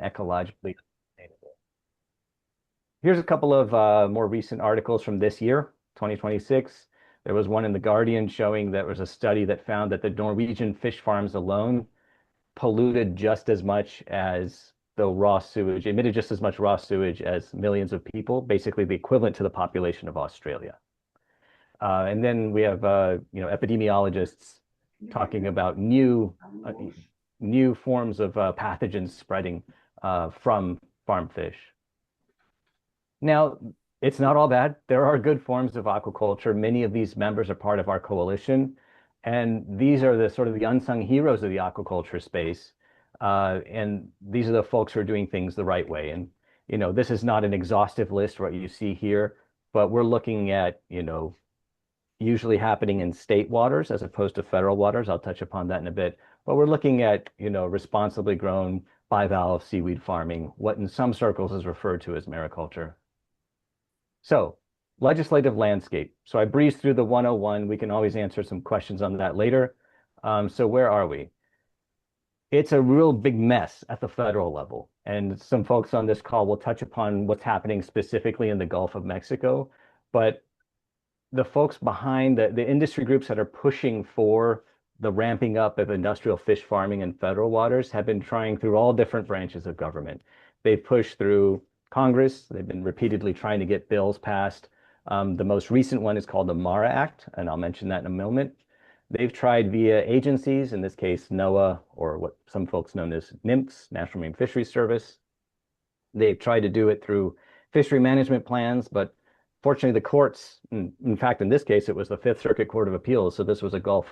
ecologically sustainable. Here's a couple of more recent articles from this year, 2026. There was one in The Guardian showing that was a study that found that the Norwegian fish farms alone polluted just as much as the raw sewage, emitted just as much raw sewage as millions of people, basically the equivalent to the population of Australia. And then we have, epidemiologists talking about uh, new forms of pathogens spreading from farm fish. Now, it's not all bad. There are good forms of aquaculture. Many of these members are part of our coalition, and these are the sort of the unsung heroes of the aquaculture space. And these are the folks who are doing things the right way. And, this is not an exhaustive list, what you see here, but we're looking at, usually happening in state waters as opposed to federal waters. I'll touch upon that in a bit. But we're looking at, responsibly grown bivalve seaweed farming, what in some circles is referred to as mariculture. So, legislative landscape. So I breezed through the 101. We can always answer some questions on that later. So where are we? It's a real big mess at the federal level. And some folks on this call will touch upon what's happening specifically in the Gulf of Mexico. But the folks behind the industry groups that are pushing for the ramping up of industrial fish farming in federal waters have been trying through all different branches of government. They've pushed through Congress. They've been repeatedly trying to get bills passed. The most recent one is called the MARA Act, and I'll mention that in a moment. They've tried via agencies, in this case, NOAA, or what some folks know as NMFS, National Marine Fisheries Service. They've tried to do it through fishery management plans, but fortunately, the courts, in fact, in this case, it was the Fifth Circuit Court of Appeals. So this was a Gulf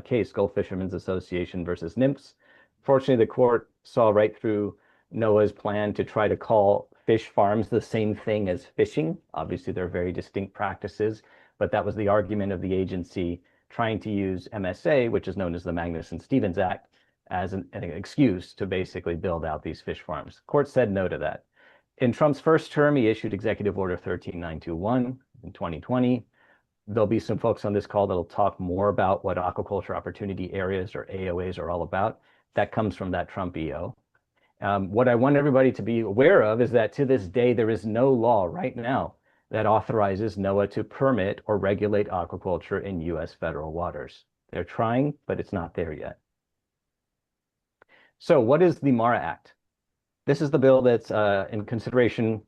case, Gulf Fishermen's Association versus NMFS. Fortunately, the court saw right through NOAA's plan to try to call fish farms the same thing as fishing. Obviously, they're very distinct practices, but that was the argument of the agency trying to use MSA, which is known as the Magnuson-Stevens Act, as an excuse to basically build out these fish farms. Court said no to that. In Trump's first term, he issued Executive Order 13921 in 2020. There'll be some folks on this call that'll talk more about what aquaculture opportunity areas or AOAs are all about. That comes from that Trump EO. What I want everybody to be aware of is that to this day, there is no law right now that authorizes NOAA to permit or regulate aquaculture in U.S. federal waters. They're trying, but it's not there yet. So what is the MARA Act? This is the bill that's in consideration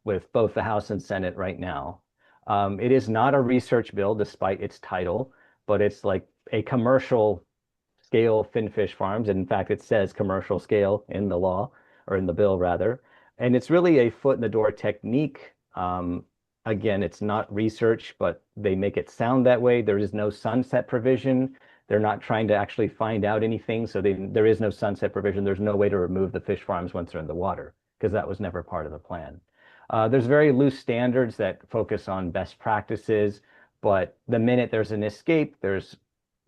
with both the House and Senate right now. It is not a research bill, despite its title, but it's like a commercial scale finfish farms. And in fact, it says commercial scale in the law, or in the bill rather. And it's really a foot in the door technique. Again, it's not research, but they make it sound that way. There is no sunset provision. They're not trying to actually find out anything. So there is no sunset provision. There's no way to remove the fish farms once they're in the water, because that was never part of the plan. There's very loose standards that focus on best practices, but the minute there's an escape, there's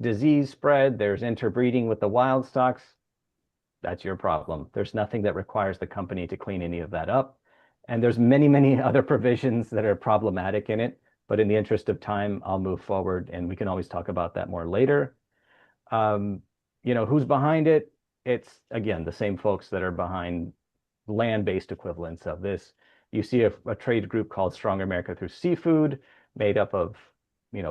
disease spread, there's interbreeding with the wild stocks, that's your problem. There's nothing that requires the company to clean any of that up. And there's many, many other provisions that are problematic in it. But in the interest of time, I'll move forward and we can always talk about that more later. Who's behind it? It's, again, the same folks that are behind land-based equivalents of this. You see a trade group called Strong America Through Seafood, made up of,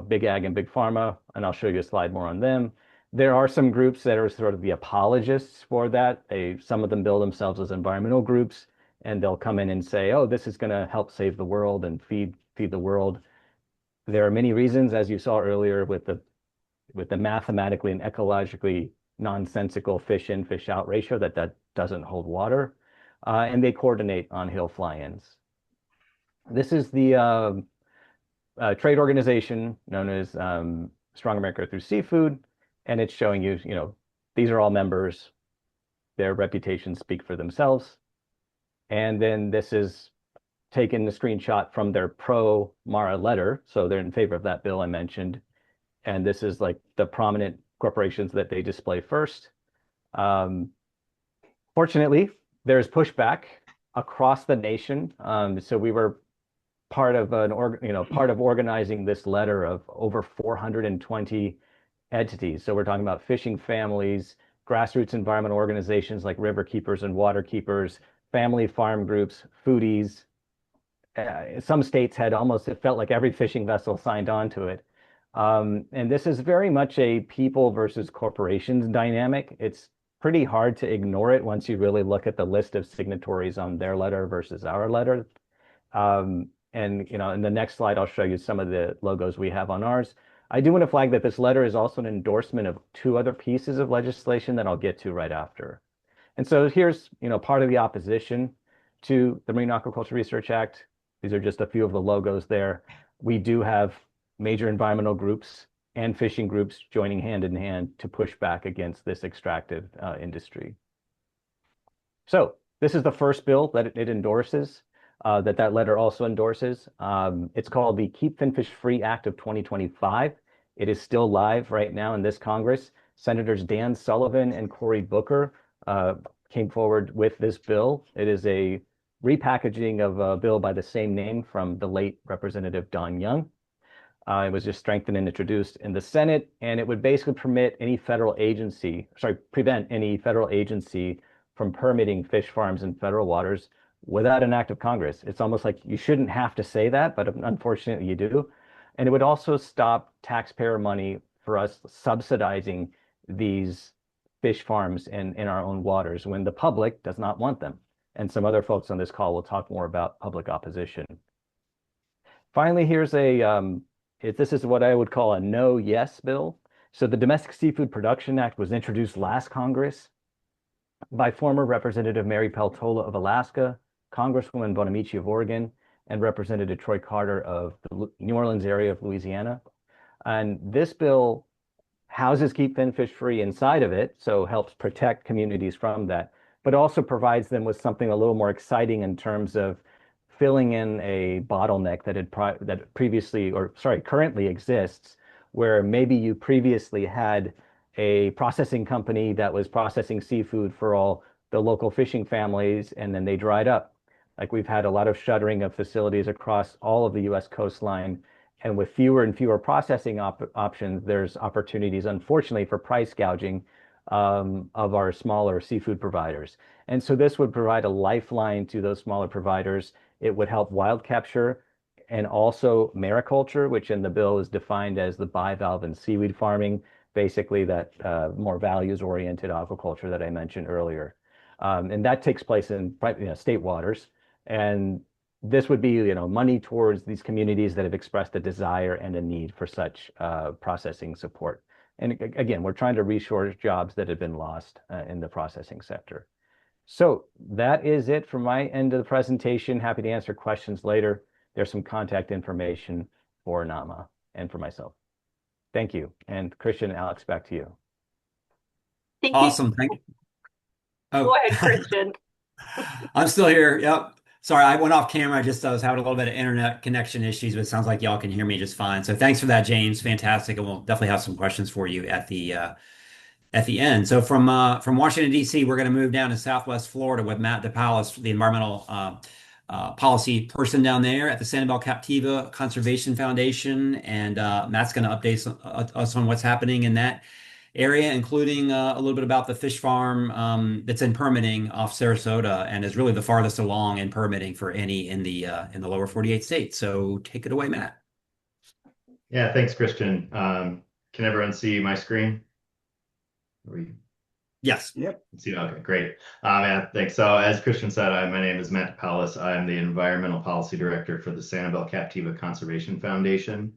big ag and big pharma, and I'll show you a slide more on them. There are some groups that are sort of the apologists for that. Some of them bill themselves as environmental groups, and they'll come in and say, oh, this is going to help save the world and feed the world. There are many reasons, as you saw earlier, with the mathematically and ecologically nonsensical fish in, fish out ratio, that doesn't hold water. And they coordinate on hill fly-ins. This is the trade organization known as Strong America Through Seafood, and it's showing you, these are all members. Their reputations speak for themselves. And then this is taken the screenshot from their pro-MARA letter. So they're in favor of that bill I mentioned. And this is like the prominent corporations that they display first. Fortunately, there's pushback across the nation. So we were part of organizing this letter of over 420 entities. So we're talking about fishing families, grassroots environmental organizations like river keepers and water keepers, family farm groups, foodies. Some states had almost, it felt like every fishing vessel signed on to it. And this is very much a people versus corporations dynamic. It's pretty hard to ignore it once you really look at the list of signatories on their letter versus our letter. And in the next slide, I'll show you some of the logos we have on ours. I do want to flag that this letter is also an endorsement of two other pieces of legislation that I'll get to right after. And so here's, part of the opposition to the Marine Aquaculture Research Act. These are just a few of the logos there. We do have major environmental groups and fishing groups joining hand in hand to push back against this extractive industry. So this is the first bill that it endorses, that letter also endorses. It's called the Keep Finfish Free Act of 2025. It is still live right now in this Congress. Senators Dan Sullivan and Cory Booker came forward with this bill. It is a repackaging of a bill by the same name from the late Representative Don Young. It was just strengthened and introduced in the Senate, and it would basically prevent any federal agency from permitting fish farms in federal waters without an act of Congress. It's almost like you shouldn't have to say that, but unfortunately you do. And it would also stop taxpayer money for us subsidizing these fish farms in our own waters when the public does not want them. And some other folks on this call will talk more about public opposition. Finally, here's this is what I would call a no-yes bill. So the Domestic Seafood Production Act was introduced last Congress by former Representative Mary Peltola of Alaska, Congresswoman Bonamici of Oregon, and Representative Troy Carter of the New Orleans area of Louisiana. And this bill houses Keep Finfish Free inside of it, so helps protect communities from that, but also provides them with something a little more exciting in terms of filling in a bottleneck that currently exists, where maybe you previously had a processing company that was processing seafood for all the local fishing families, and then they dried up. Like we've had a lot of shuttering of facilities across all of the U.S. coastline, and with fewer and fewer processing options, there's opportunities, unfortunately, for price gouging of our smaller seafood providers. And so this would provide a lifeline to those smaller providers. It would help wild capture and also mariculture, which in the bill is defined as the bivalve and seaweed farming, basically that more values-oriented aquaculture that I mentioned earlier. And that takes place in state waters. And this would be, money towards these communities that have expressed a desire and a need for such processing support. And again, we're trying to reshore jobs that have been lost in the processing sector. So that is it from my end of the presentation. Happy to answer questions later. There's some contact information for Nama and for myself. Thank you. And Christian and Alex, back to you. Thank you. Awesome. Thank you. Oh. Go ahead, Christian. I'm still here. Yep. Sorry, I went off camera. I was having a little bit of internet connection issues, but it sounds like y'all can hear me just fine. So thanks for that, James. Fantastic. And we'll definitely have some questions for you at the end. So from Washington, D.C., we're going to move down to Southwest Florida with Matt DePaolis, the environmental policy person down there at the Sanibel Captiva Conservation Foundation. And Matt's going to update us on what's happening in that area, including a little bit about the fish farm that's in permitting off Sarasota and is really the farthest along in permitting for any in the lower 48 states. So take it away, Matt. Yeah, thanks, Christian. Can everyone see my screen? Yes. Yep. Okay, great. Yeah, thanks. So as Christian said, my name is Matt DePaolis. I'm the Environmental Policy Director for the Sanibel Captiva Conservation Foundation.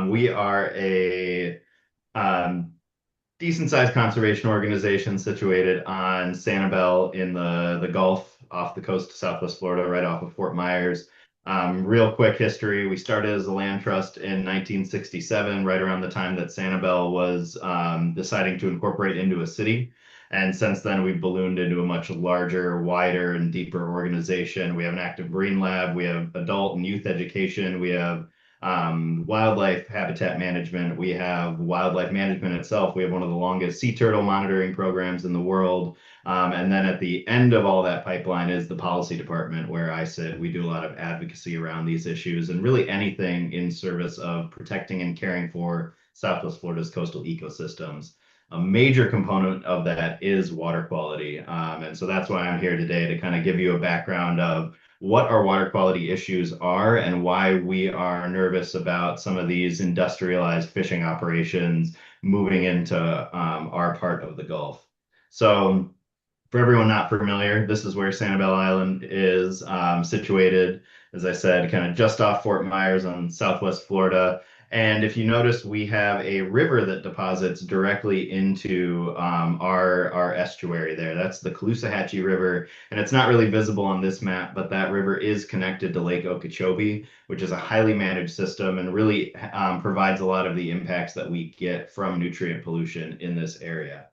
We are a decent-sized conservation organization situated on Sanibel in the Gulf off the coast of Southwest Florida, right off of Fort Myers. Real quick history, we started as a land trust in 1967, right around the time that Sanibel was deciding to incorporate into a city. And since then, we've ballooned into a much larger, wider, and deeper organization. We have an active marine lab. We have adult and youth education. We have wildlife habitat management. We have wildlife management itself. We have one of the longest sea turtle monitoring programs in the world. And then at the end of all that pipeline is the policy department where I sit. We do a lot of advocacy around these issues and really anything in service of protecting and caring for Southwest Florida's coastal ecosystems. a major component of that is water quality. And so that's why I'm here today to kind of give you a background of what our water quality issues are and why we are nervous about some of these industrialized fishing operations moving into our part of the Gulf. So for everyone not familiar, this is where Sanibel Island is situated, as I said, kind of just off Fort Myers on Southwest Florida. And if you notice, we have a river that deposits directly into our estuary there. That's the Caloosahatchee River, and it's not really visible on this map, but that river is connected to Lake Okeechobee, which is a highly managed system and really provides a lot of the impacts that we get from nutrient pollution in this area.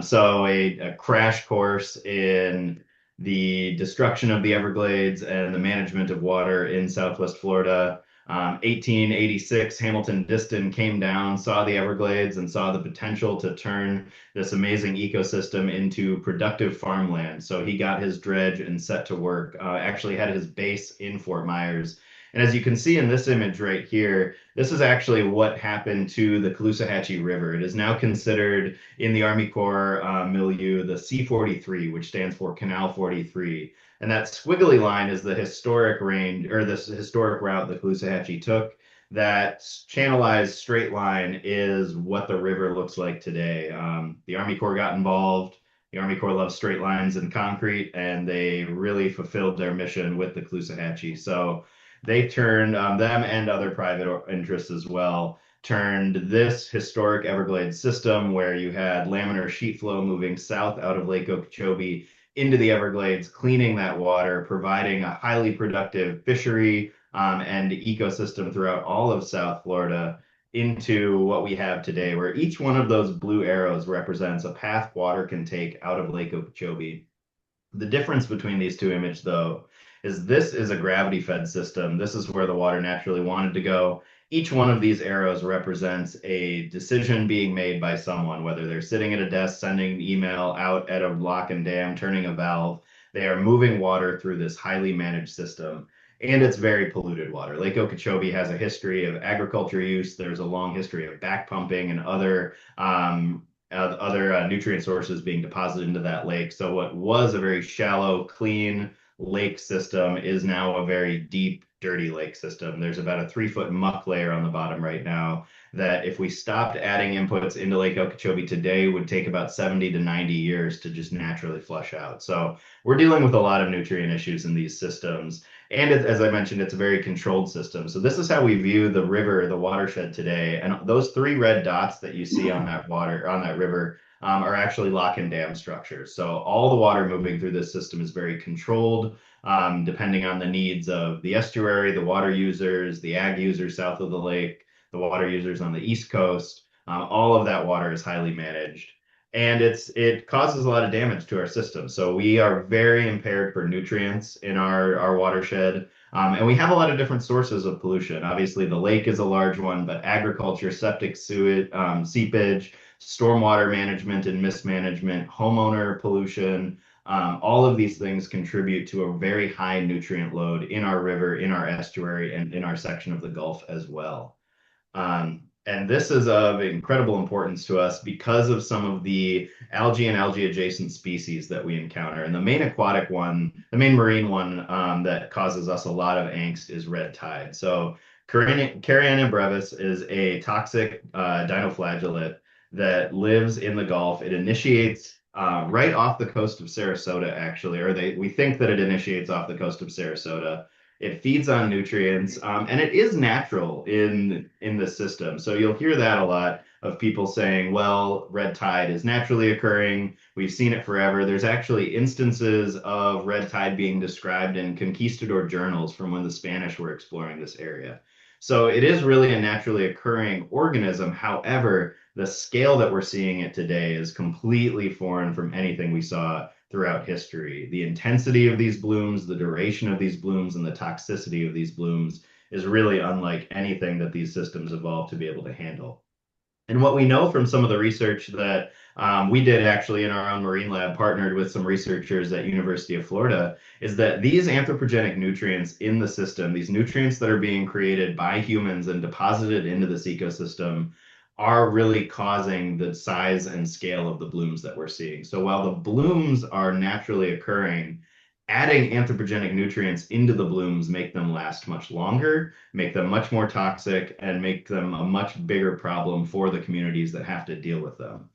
So a crash course in the destruction of the Everglades and the management of water in Southwest Florida. 1886, Hamilton Diston came down, saw the Everglades, and saw the potential to turn this amazing ecosystem into productive farmland. So he got his dredge and set to work. Actually had his base in Fort Myers. And as you can see in this image right here, this is actually what happened to the Caloosahatchee River. It is now considered in the Army Corps milieu the C-43, which stands for Canal 43. And that squiggly line is the historic range or this historic route the Caloosahatchee took. That channelized straight line is what the river looks like today. The Army Corps got involved. The Army Corps loves straight lines and concrete, and they really fulfilled their mission with the Caloosahatchee. So they turned them and other private interests as well turned this historic Everglades system where you had laminar sheet flow moving south out of Lake Okeechobee into the Everglades, cleaning that water, providing a highly productive fishery and ecosystem throughout all of South Florida into what we have today, where each one of those blue arrows represents a path water can take out of Lake Okeechobee. The difference between these two images, though, is this is a gravity-fed system. This is where the water naturally wanted to go. Each one of these arrows represents a decision being made by someone, whether they're sitting at a desk, sending an email out at a lock and dam, turning a valve. They are moving water through this highly managed system. And it's very polluted water. Lake Okeechobee has a history of agriculture use. There's a long history of back pumping and other nutrient sources being deposited into that lake. So what was a very shallow, clean lake system is now a very deep, dirty lake system. There's about a 3-foot muck layer on the bottom right now that if we stopped adding inputs into Lake Okeechobee today would take about 70 to 90 years to just naturally flush out. So we're dealing with a lot of nutrient issues in these systems. And as I mentioned, it's a very controlled system. So this is how we view the river, the watershed today. And those 3 red dots that you see on that river are actually lock and dam structures. So all the water moving through this system is very controlled, depending on the needs of the estuary, the water users, the ag users south of the lake, the water users on the East Coast. All of that water is highly managed. And it causes a lot of damage to our system. So we are very impaired for nutrients in our watershed. And we have a lot of different sources of pollution. Obviously, the lake is a large one, but agriculture, septic sewage, seepage, stormwater management and mismanagement, homeowner pollution, all of these things contribute to a very high nutrient load in our river, in our estuary, and in our section of the Gulf as well. And this is of incredible importance to us because of some of the algae and algae adjacent species that we encounter. And the main aquatic one, the main marine one that causes us a lot of angst is red tide. So Cariana brevis is a toxic dinoflagellate that lives in the Gulf. It initiates right off the coast of Sarasota, actually, or we think that it initiates off the coast of Sarasota. It feeds on nutrients, and it is natural in the system. So you'll hear that a lot of people saying, well, red tide is naturally occurring. We've seen it forever. There's actually instances of red tide being described in conquistador journals from when the Spanish were exploring this area. So it is really a naturally occurring organism. However, the scale that we're seeing it today is completely foreign from anything we saw throughout history. The intensity of these blooms, the duration of these blooms, and the toxicity of these blooms is really unlike anything that these systems evolved to be able to handle. And what we know from some of the research that we did actually in our own marine lab, partnered with some researchers at University of Florida, is that these anthropogenic nutrients in the system, these nutrients that are being created by humans and deposited into this ecosystem, are really causing the size and scale of the blooms that we're seeing. So while the blooms are naturally occurring, adding anthropogenic nutrients into the blooms make them last much longer, make them much more toxic, and make them a much bigger problem for the communities that have to deal with them.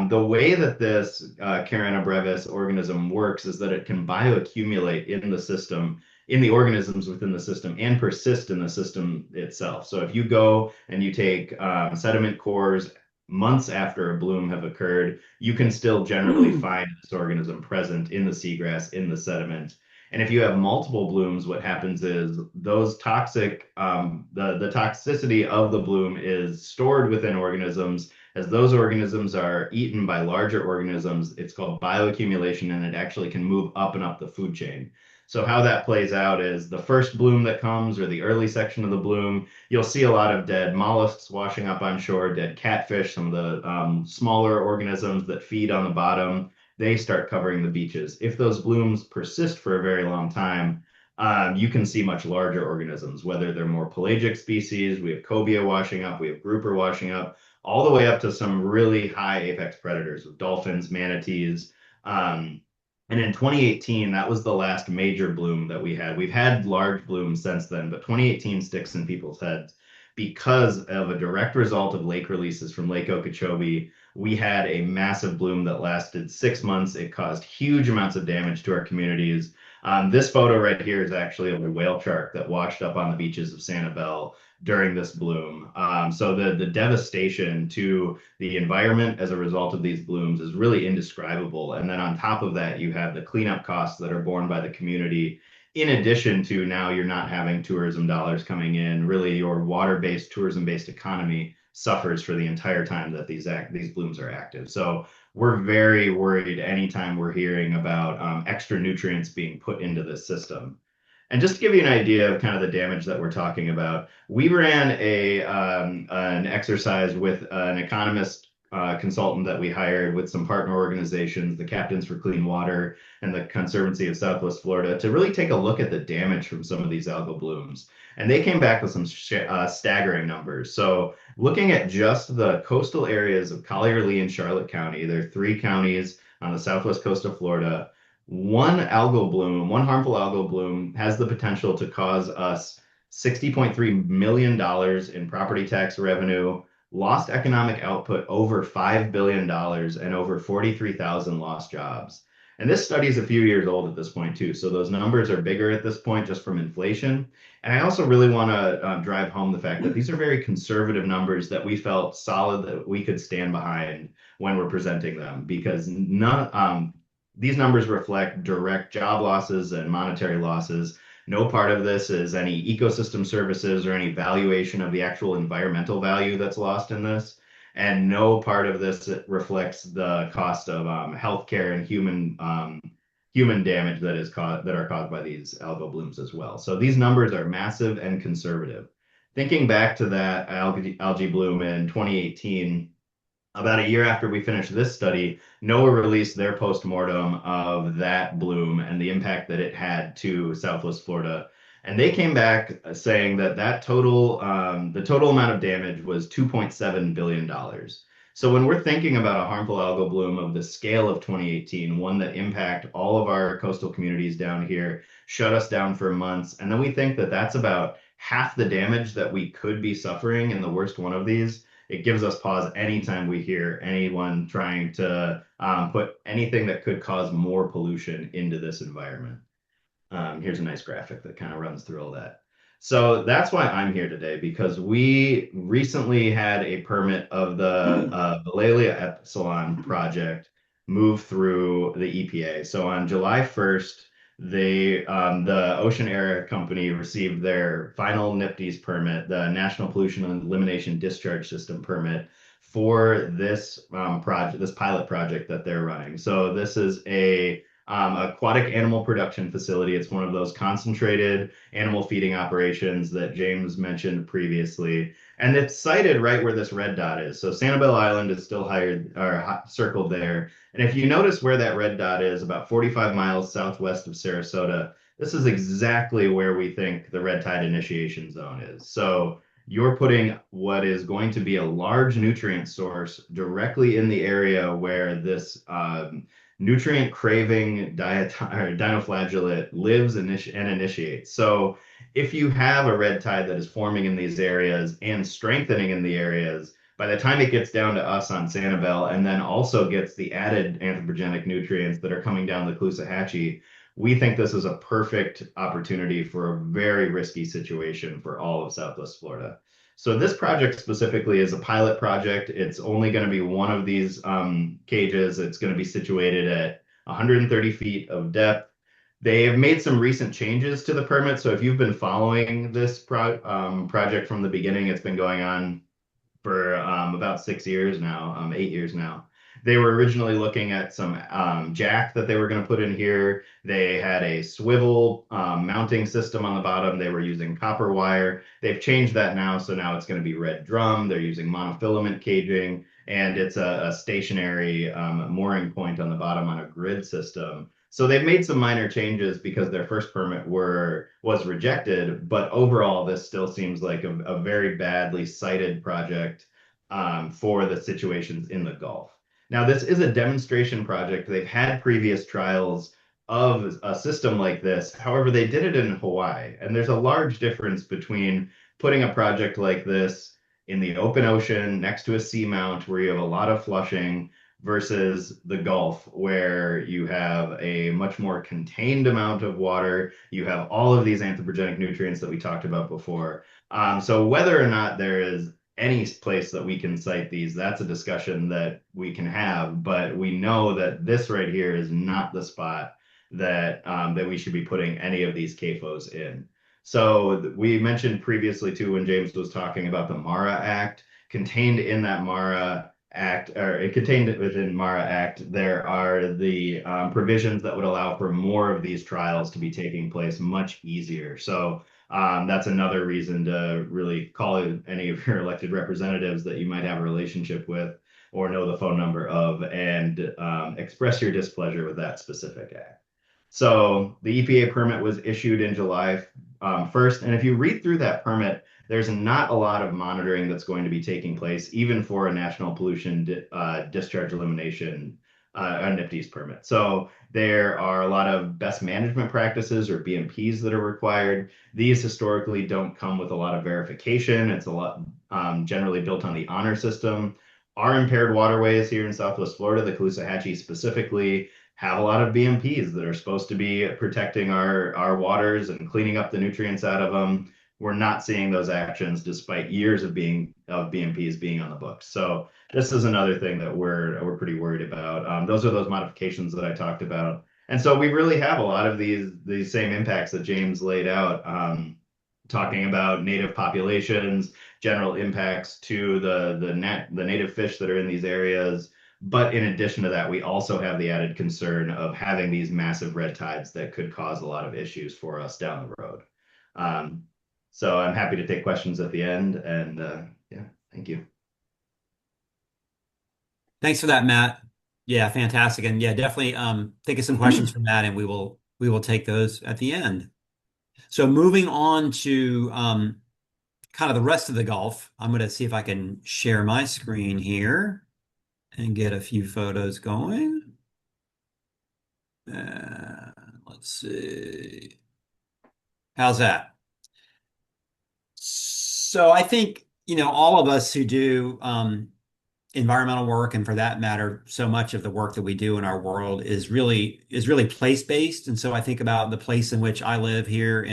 The way that this Carina brevis organism works is that it can bioaccumulate in the system, in the organisms within the system, and persist in the system itself. So if you go and you take sediment cores months after a bloom have occurred, you can still generally find this organism present in the seagrass, in the sediment. And if you have multiple blooms, what happens is those the toxicity of the bloom is stored within organisms. As those organisms are eaten by larger organisms, it's called bioaccumulation, and it actually can move up and up the food chain. So how that plays out is the first bloom that comes, or the early section of the bloom, you'll see a lot of dead mollusks washing up on shore, dead catfish, some of the smaller organisms that feed on the bottom. They start covering the beaches. If those blooms persist for a very long time, you can see much larger organisms, whether they're more pelagic species. We have cobia washing up, we have grouper washing up, all the way up to some really high apex predators with dolphins, manatees. And in 2018, that was the last major bloom that we had. We've had large blooms since then, but 2018 sticks in people's heads because of a direct result of lake releases from Lake Okeechobee. We had a massive bloom that lasted 6 months. It caused huge amounts of damage to our communities. This photo right here is actually of a whale shark that washed up on the beaches of Sanibel during this bloom. So the devastation to the environment as a result of these blooms is really indescribable. And then on top of that, you have the cleanup costs that are borne by the community. In addition to now you're not having tourism dollars coming in, really your water-based, tourism-based economy suffers for the entire time that these blooms are active. So we're very worried anytime we're hearing about extra nutrients being put into this system. And just to give you an idea of kind of the damage that we're talking about, we ran an exercise with an economist consultant that we hired with some partner organizations, the Captains for Clean Water and the Conservancy of Southwest Florida, to really take a look at the damage from some of these algal blooms. And they came back with some staggering numbers. So looking at just the coastal areas of Collier, Lee, and Charlotte County, there are 3 counties on the southwest coast of Florida. One algal bloom, one harmful algal bloom has the potential to cause us $60.3 million in property tax revenue, lost economic output over $5 billion, and over 43,000 lost jobs. And this study is a few years old at this point, too. So those numbers are bigger at this point just from inflation. And I also really want to drive home the fact that these are very conservative numbers that we felt solid that we could stand behind when we're presenting them, because these numbers reflect direct job losses and monetary losses. No part of this is any ecosystem services or any valuation of the actual environmental value that's lost in this. And no part of this reflects the cost of healthcare and human damage that are caused by these algal blooms as well. So these numbers are massive and conservative. Thinking back to that algae bloom in 2018, about a year after we finished this study, NOAA released their postmortem of that bloom and the impact that it had to Southwest Florida. And they came back saying that the total amount of damage was $2.7 billion. So when we're thinking about a harmful algal bloom of the scale of 2018, one that impact all of our coastal communities down here, shut us down for months, and then we think that that's about half the damage that we could be suffering in the worst one of these, it gives us pause anytime we hear anyone trying to put anything that could cause more pollution into this environment. Here's a nice graphic that kind of runs through all that. So that's why I'm here today, because we recently had a permit of the Valelia Epsilon project move through the EPA. So on July 1st, the Ocean Air Company received their final NPDES permit, the National Pollution Elimination Discharge System permit for this project, this pilot project that they're running. So this is a aquatic animal production facility. It's one of those concentrated animal feeding operations that James mentioned previously. And it's sited right where this red dot is. So Sanibel Island is still circled there. And if you notice where that red dot is, about 45 miles southwest of Sarasota, this is exactly where we think the red tide initiation zone is. So you're putting what is going to be a large nutrient source directly in the area where this nutrient craving diet or dinoflagellate lives and initiates. So if you have a red tide that is forming in these areas and strengthening in the areas, by the time it gets down to us on Sanibel and then also gets the added anthropogenic nutrients that are coming down the Caloosahatchee, we think this is a perfect opportunity for a very risky situation for all of Southwest Florida. So this project specifically is a pilot project. It's only going to be one of these cages. It's going to be situated at 130 feet of depth. They have made some recent changes to the permit. So if you've been following this project from the beginning, it's been going on for about 6 years now, 8 years now. They were originally looking at some jack that they were going to put in here. They had a swivel mounting system on the bottom. They were using copper wire. They've changed that now, so now it's going to be red drum. They're using monofilament caging, and it's a stationary mooring point on the bottom on a grid system. So they've made some minor changes because their first permit was rejected, but overall, this still seems like a very badly sited project for the situations in the Gulf. Now, this is a demonstration project. They've had previous trials of a system like this. However, they did it in Hawaii, and there's a large difference between putting a project like this in the open ocean next to a seamount where you have a lot of flushing versus the Gulf, where you have a much more contained amount of water. You have all of these anthropogenic nutrients that we talked about before. So whether or not there is any place that we can cite these, that's a discussion that we can have. But we know that this right here is not the spot that we should be putting any of these CAFOs in. So we mentioned previously too, when James was talking about the MARA Act, contained in that MARA Act, or it contained within MARA Act, there are the provisions that would allow for more of these trials to be taking place much easier. So that's another reason to really call any of your elected representatives that you might have a relationship with or know the phone number of and express your displeasure with that specific act. So the EPA permit was issued in July 1st. And if you read through that permit, there's not a lot of monitoring that's going to be taking place, even for a national pollution discharge elimination NFD's permit. So there are a lot of best management practices or BMPs that are required. These historically don't come with a lot of verification. It's a lot generally built on the honor system. Our impaired waterways here in Southwest Florida, the Caloosahatchee specifically, have a lot of BMPs that are supposed to be protecting our waters and cleaning up the nutrients out of them. We're not seeing those actions despite years of BMPs being on the books. So this is another thing that we're pretty worried about. Those are those modifications that I talked about. And so we really have a lot of these same impacts that James laid out, talking about native populations, general impacts to the native fish that are in these areas. But in addition to that, we also have the added concern of having these massive red tides that could cause a lot of issues for us down the road. So I'm happy to take questions at the end. And yeah, thank you. Thanks for that, Matt. Yeah, fantastic. And yeah, definitely think of some questions from Matt and we will take those at the end. So moving on to kind of the rest of the Gulf, I'm going to see if I can share my screen here and get a few photos going. Let's see. How's that? So I think, all of us who do environmental work, and for that matter, so much of the work that we do in our world is really place-based. And so I think about the place in which I live here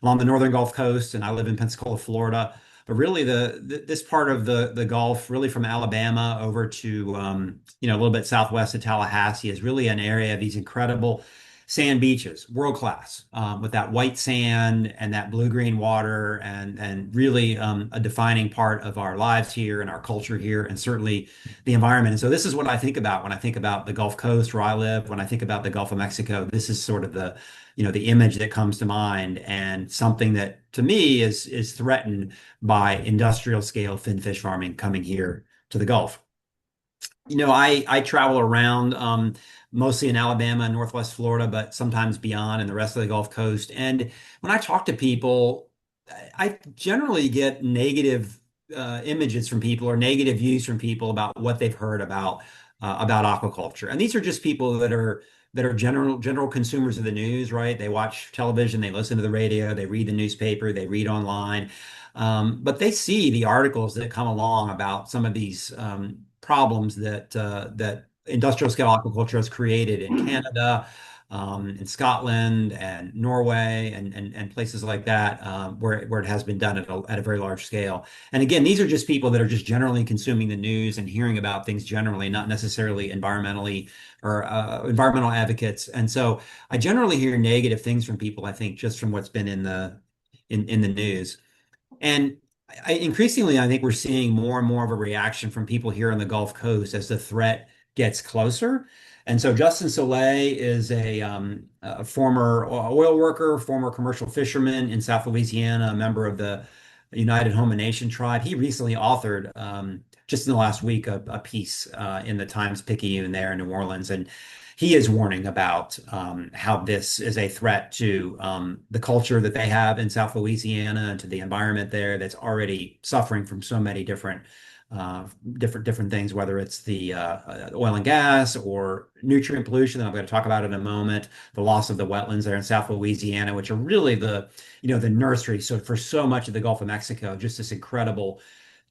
along the northern Gulf Coast, and I live in Pensacola, Florida. But really, this part of the Gulf, really from Alabama over to a little bit southwest of Tallahassee, is really an area of these incredible sand beaches, world class, with that white sand and that blue-green water, and really a defining part of our lives here and our culture here, and certainly the environment. And so this is what I think about when I think about the Gulf Coast where I live. When I think about the Gulf of Mexico, this is sort of the image that comes to mind, and something that to me is threatened by industrial scale finfish farming coming here to the Gulf. I travel around mostly in Alabama and Northwest Florida, but sometimes beyond and the rest of the Gulf Coast. And when I talk to people, I generally get negative images from people or negative views from people about what they've heard about aquaculture. And these are just people that are general consumers of the news, right? They watch television, they listen to the radio, they read the newspaper, they read online. But they see the articles that come along about some of these problems that industrial scale aquaculture has created in Canada, in Scotland and Norway and places like that, where it has been done at a very large scale. And again, these are just people that are just generally consuming the news and hearing about things generally, not necessarily environmentally or environmental advocates. And so I generally hear negative things from people, I think, just from what's been in the news. And increasingly, I think we're seeing more and more of a reaction from people here on the Gulf Coast as the threat gets closer. And so Justin Soleil is a former oil worker, former commercial fisherman in South Louisiana, a member of the United Home and Nation tribe. He recently authored, just in the last week, a piece in the Times-Picayune there in New Orleans. And he is warning about how this is a threat to the culture that they have in South Louisiana and to the environment there that's already suffering from so many different things, whether it's the oil and gas or nutrient pollution that I'm going to talk about in a moment, the loss of the wetlands there in South Louisiana, which are really the nursery. So for so much of the Gulf of Mexico, just this incredible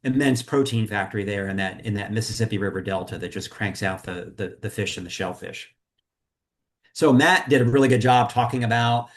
immense protein factory there in that Mississippi River Delta that just cranks out the fish and the shellfish. So Matt did a really good job talking about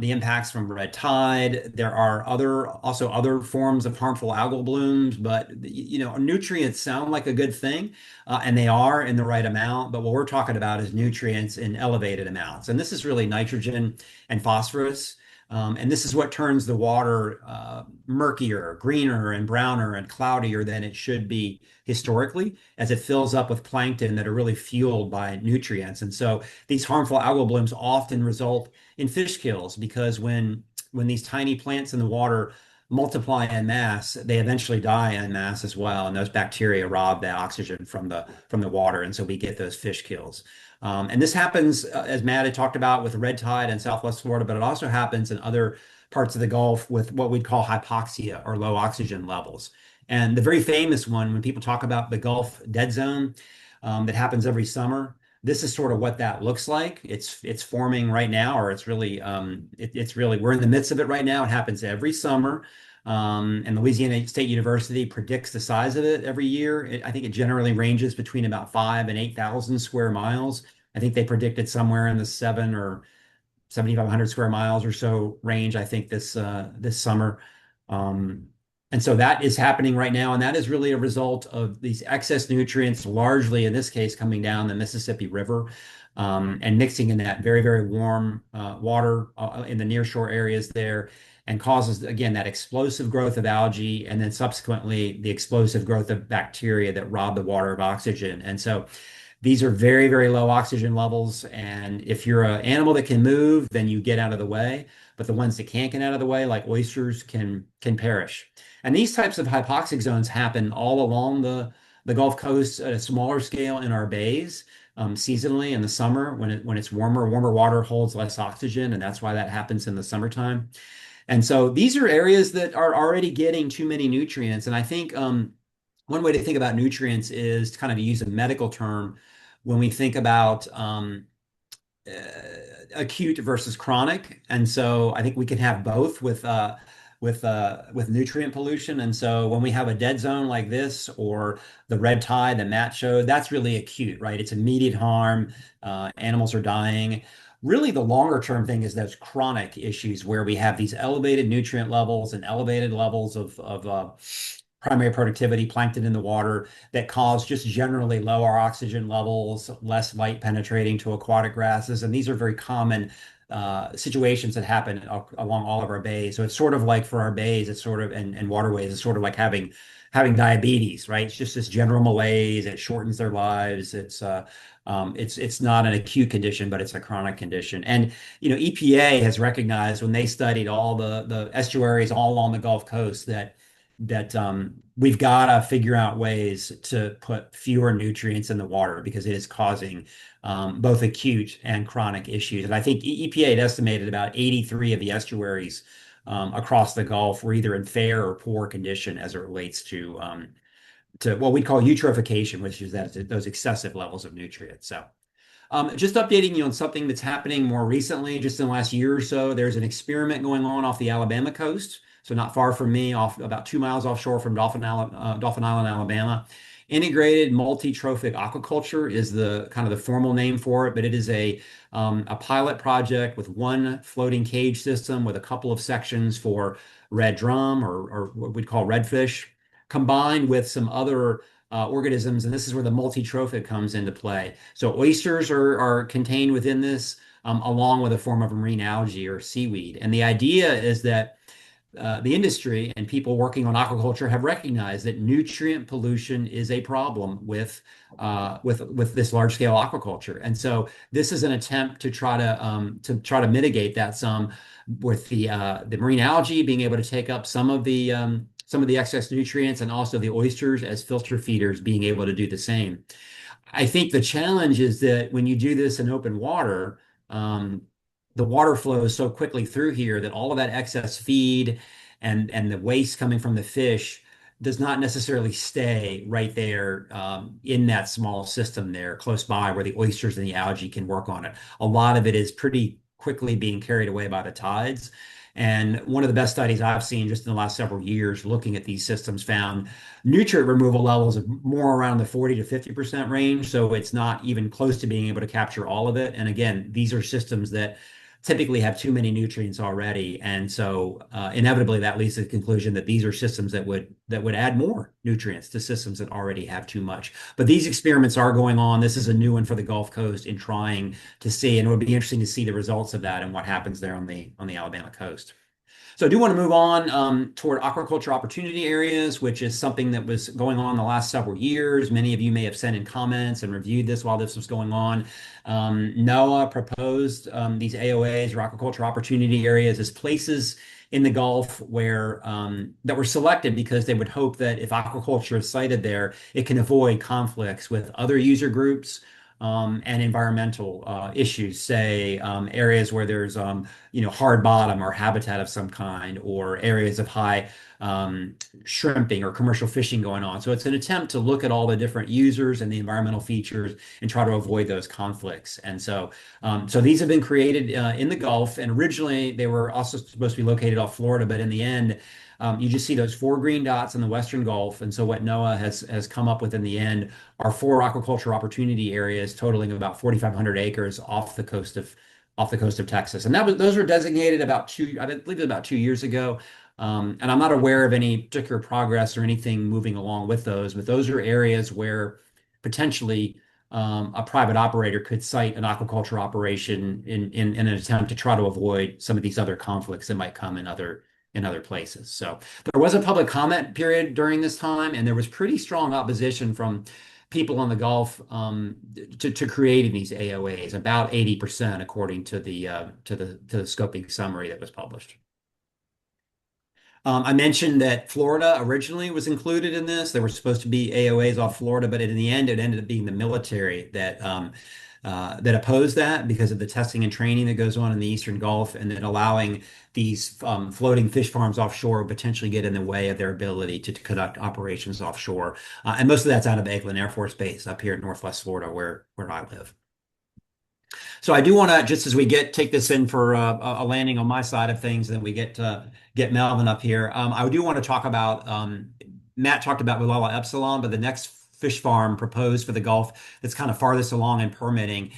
the impacts from red tide. There are also other forms of harmful algal blooms, but nutrients sound like a good thing, and they are in the right amount. But what we're talking about is nutrients in elevated amounts, and this is really nitrogen and phosphorus. And this is what turns the water murkier, greener, and browner and cloudier than it should be historically, as it fills up with plankton that are really fueled by nutrients. And so these harmful algal blooms often result in fish kills because when these tiny plants in the water multiply en masse, they eventually die en masse as well. And those bacteria rob the oxygen from the water. And so we get those fish kills. And this happens, as Matt had talked about, with red tide in Southwest Florida, but it also happens in other parts of the Gulf with what we'd call hypoxia or low oxygen levels. And the very famous one, when people talk about the Gulf dead zone, that happens every summer, this is sort of what that looks like. It's forming right now, or it's really we're in the midst of it right now. It happens every summer. And Louisiana State University predicts the size of it every year. I think it generally ranges between about 5 and 8,000 square miles. I think they predicted somewhere in the 7,500 square miles or so range, I think, this summer. And so that is happening right now, and that is really a result of these excess nutrients, largely in this case coming down the Mississippi River, and mixing in that very, very warm water in the nearshore areas there, and causes, again, that explosive growth of algae, and then subsequently the explosive growth of bacteria that rob the water of oxygen. And so these are very, very low oxygen levels. And if you're an animal that can move, then you get out of the way. But the ones that can't get out of the way, like oysters, can perish. And these types of hypoxic zones happen all along the Gulf Coast at a smaller scale in our bays, seasonally in the summer when it's warmer water holds less oxygen, and that's why that happens in the summertime. And so these are areas that are already getting too many nutrients. And I think one way to think about nutrients is to kind of use a medical term when we think about uh, acute versus chronic. And so I think we can have both with nutrient pollution. And so when we have a dead zone like this or the red tide that Matt showed, that's really acute, right? It's immediate harm. Animals are dying. Really, the longer term thing is those chronic issues where we have these elevated nutrient levels and elevated levels of primary productivity, plankton in the water, that cause just generally lower oxygen levels, less light penetrating to aquatic grasses. And these are very common situations that happen along all of our bays. So it's sort of like for our bays, it's sort of and waterways, it's sort of like having diabetes, right? It's just this general malaise. It shortens their lives. It's not an acute condition, but it's a chronic condition. And EPA has recognized when they studied all the estuaries all along the Gulf Coast that we've got to figure out ways to put fewer nutrients in the water because it is causing both acute and chronic issues. And I think EPA had estimated about 83 of the estuaries across the Gulf were either in fair or poor condition as it relates to what we call eutrophication, which is those excessive levels of nutrients. So just updating you on something that's happening more recently, just in the last year or so, there's an experiment going on off the Alabama coast. So not far from me, off about 2 miles offshore from Dauphin Island, Alabama. Integrated multi-trophic aquaculture is the kind of the formal name for it, but it is a pilot project with one floating cage system with a couple of sections for red drum or what we'd call redfish, combined with some other organisms, and this is where the multi-trophic comes into play. So oysters are contained within this, along with a form of marine algae or seaweed. And the idea is that the industry and people working on aquaculture have recognized that nutrient pollution is a problem with this large scale aquaculture, and so this is an attempt to try to mitigate that some with the marine algae being able to take up some of the excess nutrients, and also the oysters as filter feeders being able to do the same. I think the challenge is that when you do this in open water, the water flows so quickly through here that all of that excess feed and the waste coming from the fish does not necessarily stay right there in that small system there close by where the oysters and the algae can work on it. A lot of it is pretty quickly being carried away by the tides. And one of the best studies I've seen just in the last several years looking at these systems found nutrient removal levels of more around the 40 to 50% range. So it's not even close to being able to capture all of it. And again, these are systems that typically have too many nutrients already. And so inevitably that leads to the conclusion that these are systems that would add more nutrients to systems that already have too much. But these experiments are going on. This is a new one for the Gulf Coast in trying to see, and it would be interesting to see the results of that and what happens there on the Alabama coast. So I do want to move on toward aquaculture opportunity areas, which is something that was going on the last several years. Many of you may have sent in comments and reviewed this while this was going on. NOAA proposed these AOAs or aquaculture opportunity areas as places in the Gulf where that were selected because they would hope that if aquaculture is sited there, it can avoid conflicts with other user groups and environmental issues, say areas where there's hard bottom or habitat of some kind, or areas of high shrimping or commercial fishing going on. So it's an attempt to look at all the different users and the environmental features and try to avoid those conflicts. And so these have been created in the Gulf, and originally they were also supposed to be located off Florida, but in the end, you just see those four green dots in the Western Gulf. And so what NOAA has come up with in the end are four aquaculture opportunity areas totaling about 4,500 acres off the coast of Texas. And those were designated I believe about 2 years ago. And I'm not aware of any particular progress or anything moving along with those, but those are areas where potentially a private operator could site an aquaculture operation in an attempt to try to avoid some of these other conflicts that might come in other places. So there was a public comment period during this time, and there was pretty strong opposition from people on the Gulf to creating these AOAs, about 80%, according to the scoping summary that was published. I mentioned that Florida originally was included in this. There were supposed to be AOAs off Florida, but in the end, it ended up being the military that opposed that because of the testing and training that goes on in the Eastern Gulf, and then allowing these floating fish farms offshore would potentially get in the way of their ability to conduct operations offshore. And most of that's out of Eglin Air Force Base up here in Northwest Florida, where I live. So I do want to, just as we take this in for a landing on my side of things, and then we get Melvin up here. I do want to talk about Matt talked about Willala Epsilon, but the next fish farm proposed for the Gulf that's kind of farthest along in permitting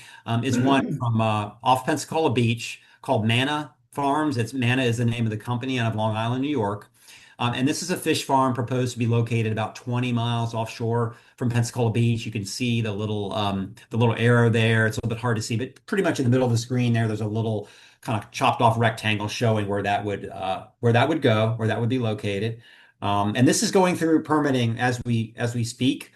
is one from off Pensacola Beach called Manna Farms. Manna is the name of the company out of Long Island, New York. And this is a fish farm proposed to be located about 20 miles offshore from Pensacola Beach. You can see the little arrow there. It's a little bit hard to see, but pretty much in the middle of the screen there, there's a little kind of chopped off rectangle showing where that would go, where that would be located. And this is going through permitting as we speak.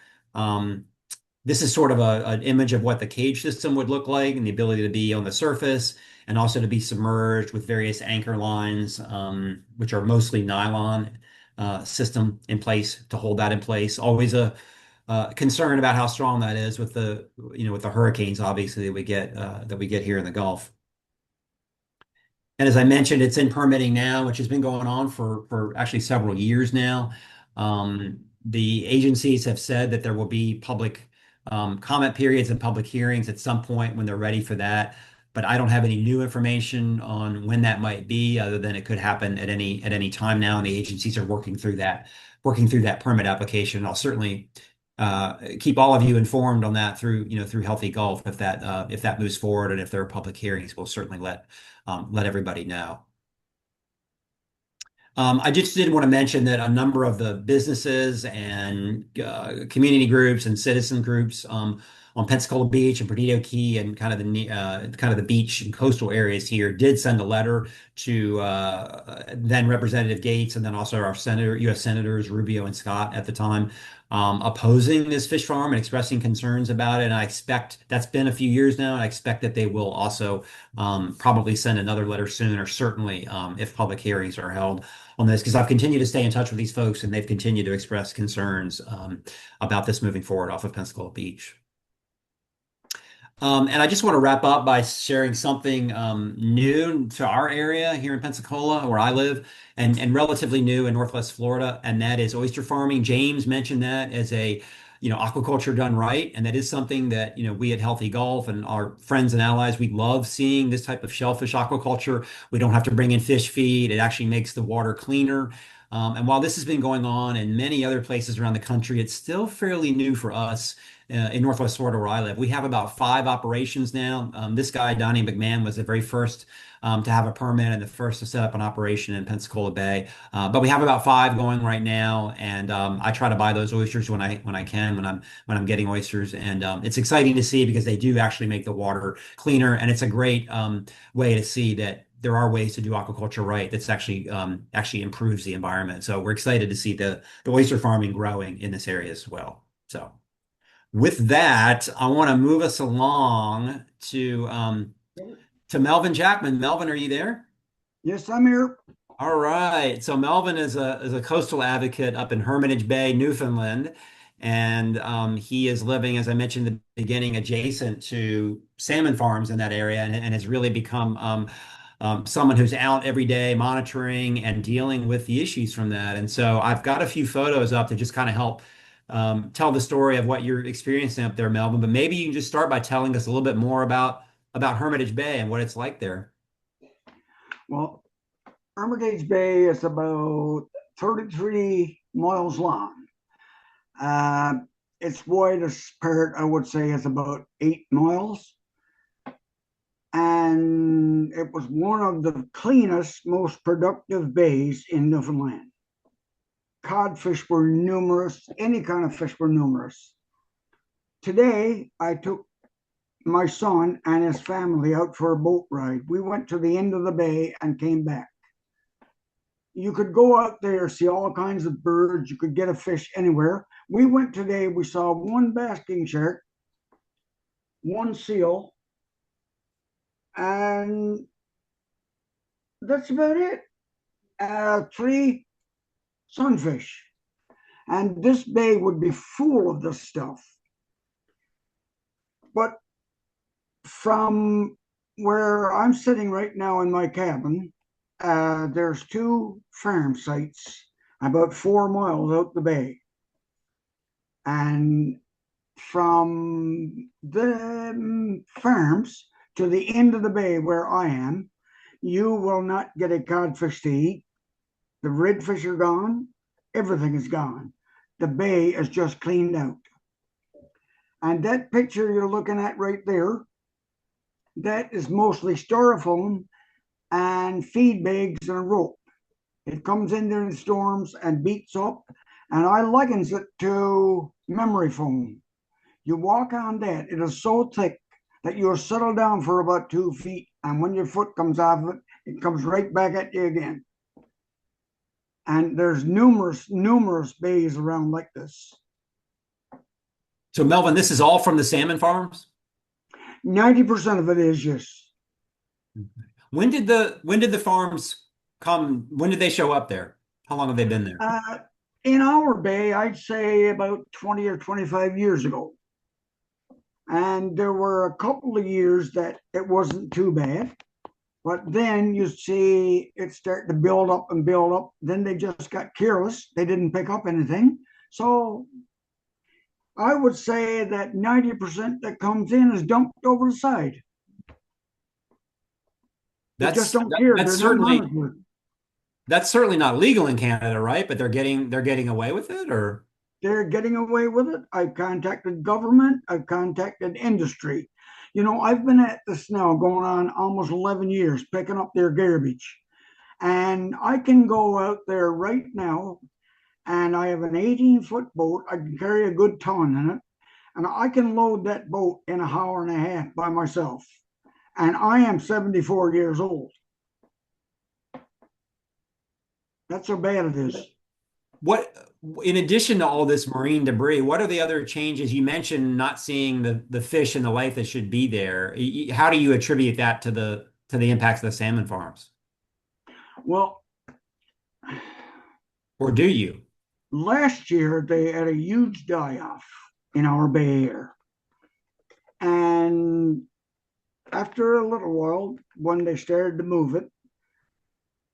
This is sort of an image of what the cage system would look like, and the ability to be on the surface and also to be submerged with various anchor lines, which are mostly nylon system in place to hold that in place. Always a concern about how strong that is with the hurricanes, obviously, that we get here in the Gulf. And as I mentioned, it's in permitting now, which has been going on for actually several years now. The agencies have said that there will be public comment periods and public hearings at some point when they're ready for that. But I don't have any new information on when that might be, other than it could happen at any time now, and the agencies are working through that permit application. I'll certainly keep all of you informed on that through through Healthy Gulf if that moves forward, and if there are public hearings, we'll certainly let everybody know. I just did want to mention that a number of the businesses and community groups and citizen groups on Pensacola Beach and Perdido Key and kind of the beach and coastal areas here did send a letter to then Representative Gates, and then also our U.S. Senators Rubio and Scott at the time, opposing this fish farm and expressing concerns about it. And I expect that's been a few years now, and I expect that they will also probably send another letter soon, or certainly if public hearings are held on this, because I've continued to stay in touch with these folks, and they've continued to express concerns about this moving forward off of Pensacola Beach. And I just want to wrap up by sharing something new to our area here in Pensacola, where I live, and relatively new in Northwest Florida, and that is oyster farming. James mentioned that as a, aquaculture done right, and that is something that, we at Healthy Gulf and our friends and allies, we love seeing this type of shellfish aquaculture. We don't have to bring in fish feed. It actually makes the water cleaner. And while this has been going on in many other places around the country, it's still fairly new for us in Northwest Florida where I live. We have about 5 operations now. This guy, Donnie McMahon, was the very first to have a permit and the first to set up an operation in Pensacola Bay. But we have about 5 going right now, and I try to buy those oysters when I can, when I'm getting oysters, and it's exciting to see because they do actually make the water cleaner, and it's a great way to see that there are ways to do aquaculture right that's actually improves the environment. So we're excited to see the oyster farming growing in this area as well. So with that, I want to move us along to Melvin Jackman. Melvin, are you there? Yes, I'm here. All right. So Melvin is a coastal advocate up in Hermitage Bay, Newfoundland, and he is living, as I mentioned in the beginning, adjacent to salmon farms in that area, and has really become someone who's out every day monitoring and dealing with the issues from that. And so I've got a few photos up to just kind of help tell the story of what you're experiencing up there, Melvin. But maybe you can just start by telling us a little bit more about Hermitage Bay and what it's like there. Well, Hermitage Bay is about 33 miles long. Its widest part, I would say, is about 8 miles. And it was one of the cleanest, most productive bays in Newfoundland. Codfish were numerous, any kind of fish were numerous. Today, I took my son and his family out for a boat ride. We went to the end of the bay and came back. You could go out there, see all kinds of birds. You could get a fish anywhere. We went today, we saw 1 basking shark, 1 seal, and that's about it. 3 sunfish. And this bay would be full of this stuff. But from where I'm sitting right now in my cabin, there's 2 farm sites about 4 miles out the bay. And from the farms to the end of the bay where I am, you will not get a codfish to eat. The redfish are gone. Everything is gone. The bay is just cleaned out. And that picture you're looking at right there, that is mostly styrofoam and feed bags and a rope. It comes in during the storms and beats up, and I likens it to memory foam. You walk on that, it is so thick that you'll settle down for about 2 feet, and when your foot comes off it, it comes right back at you again. And there's numerous bays around like this. So Melvin, this is all from the salmon farms? 90% of it is, yes. When did the farms come? When did they show up there? How long have they been there? In our bay, I'd say about 20 or 25 years ago. And there were a couple of years that it wasn't too bad. But then you see it start to build up and build up. Then they just got careless. They didn't pick up anything. So I would say that 90% that comes in is dumped over the side. They just That's don't care. that's They're not certainly monitored. that's certainly not legal in Canada, right? But they're getting away with it, or They're getting away with it. I've contacted government. I've contacted industry. I've been at this now going on almost 11 years picking up their garbage. And I can go out there right now and I have an 18-foot boat. I can carry a good ton in it. And I can load that boat in an hour and a half by myself. And I am 74 years old. That's how bad it is. what? In addition to all this marine debris, what are the other changes? You mentioned not seeing the fish and the life that should be there. How do you attribute that to the impacts of the salmon farms, Well, or do you? last year they had a huge die off in our bay here. And after a little while, when they started to move it,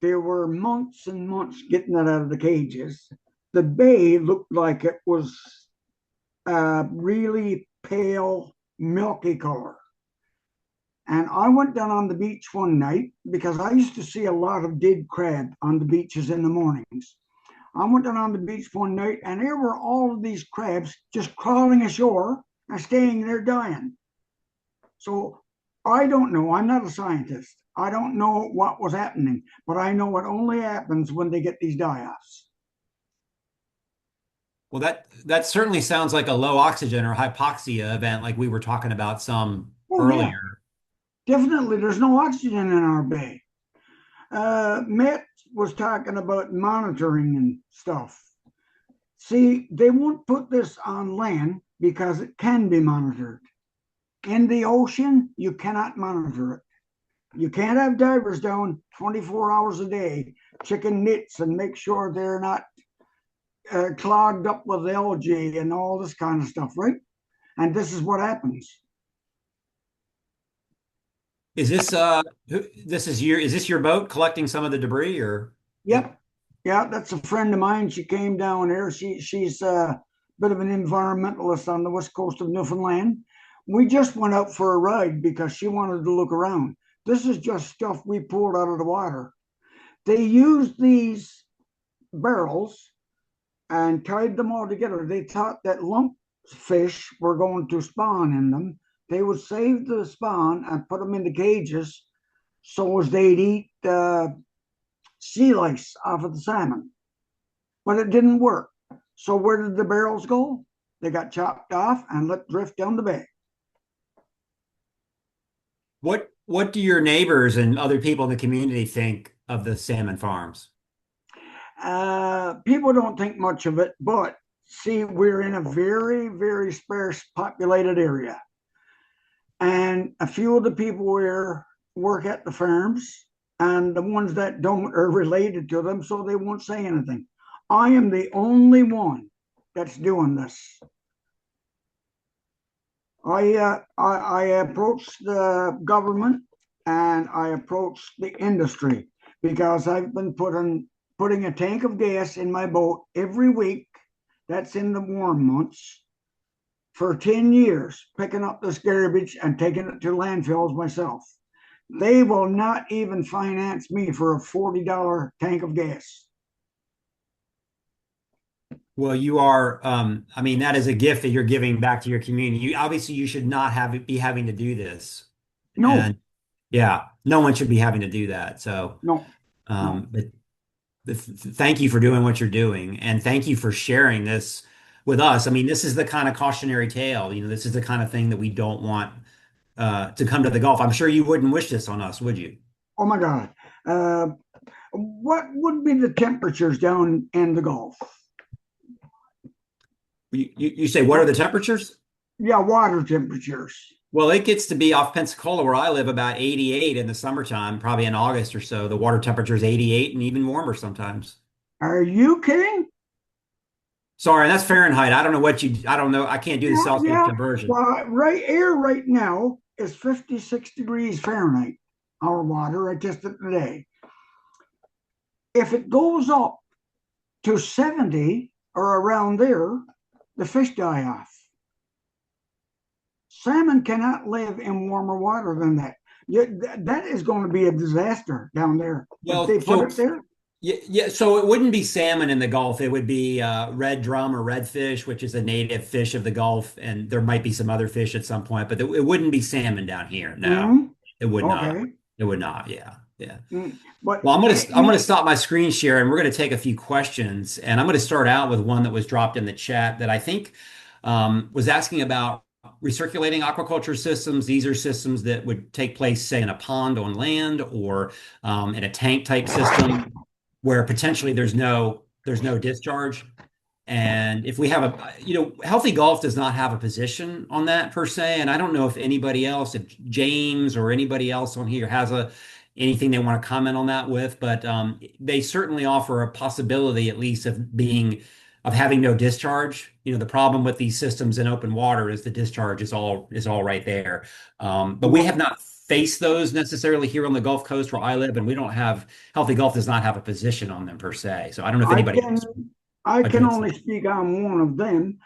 there were months and months getting it out of the cages. The bay looked like it was a really pale, milky color. And I went down on the beach one night because I used to see a lot of dead crab on the beaches in the mornings. I went down on the beach one night and there were all of these crabs just crawling ashore and staying there dying. So I don't know. I'm not a scientist. I don't know what was happening, but I know it only happens when they get these die-offs. Well, that certainly sounds like a low oxygen or hypoxia event, like we were talking about some Oh, yeah, earlier. definitely. There's no oxygen in our bay. Matt was talking about monitoring and stuff. See, they won't put this on land because it can be monitored. In the ocean, you cannot monitor it. You can't have divers down 24 hours a day checking nets and make sure they're not clogged up with algae and all this kind of stuff, right? And this is what happens. Is this is this your boat collecting some of the debris, or Yep. Yeah, that's a friend of mine. She came down here. She's a bit of an environmentalist on the west coast of Newfoundland. We just went out for a ride because she wanted to look around. This is just stuff we pulled out of the water. They used these barrels and tied them all together. They thought that lump fish were going to spawn in them. They would save the spawn and put them in the cages so as they'd eat sea lice off of the salmon. But it didn't work. So where did the barrels go? They got chopped off and let drift down the bay. what do your neighbors and other people in the community think of the salmon farms? People don't think much of it, but see, we're in a very, very sparse populated area. And a few of the people here work at the farms, and the ones that don't are related to them, so they won't say anything. I am the only one that's doing this. I approached the government and I approached the industry because I've been putting a tank of gas in my boat every week. That's in the warm months for 10 years, picking up this garbage and taking it to landfills myself. They will not even finance me for a $40 tank of gas. Well, you are, I mean, that is a gift that you're giving back to your community. You should not be having to do this. No, And yeah, no one should be having to do that. So, no, no. but thank you for doing what you're doing, and thank you for sharing this with us. I mean, this is the kind of cautionary tale. This is the kind of thing that we don't want to come to the Gulf. I'm sure you wouldn't wish this on us, would you? Oh my God. Uh, what would be the temperatures down in the Gulf? You say, what are the temperatures? Yeah, water temperatures. Well, it gets to be off Pensacola, where I live, about 88 in the summertime, probably in August or so. The water temperature is 88 and even warmer sometimes. Are you kidding? Sorry, that's Fahrenheit. I don't know. I can't do the Yeah, Celsius yeah. conversion. Well, air right now is 56 degrees Fahrenheit. our water. I tested it today. If it goes up to 70 or around there, the fish die off. Salmon cannot live in warmer water than that. That is going to be a disaster down there. If Well, they put so it there, yeah, so it wouldn't be salmon in the Gulf. It would be red drum or redfish, which is a native fish of the Gulf, and there might be some other fish at some point, but it wouldn't be salmon down here. No, mm, it would not. okay. It would not. Yeah, yeah. But Well, I'm gonna stop my screen share, and we're gonna take a few questions, and I'm gonna start out with one that was dropped in the chat that I think was asking about recirculating aquaculture systems. These are systems that would take place, say, in a pond on land or in a tank type system where potentially there's no discharge. And if we have Healthy Golf does not have a position on that per se. And I don't know if anybody else, if James or anybody else on here has anything they want to comment on that with, but they certainly offer a possibility at least of having no discharge. The problem with these systems in open water is the discharge is all right there. But we have not faced those necessarily here on the Gulf Coast where I live, and we don't have Healthy Golf does not have a position on them per se. So I don't know if I anybody can else I can addressed only that. speak on one of them.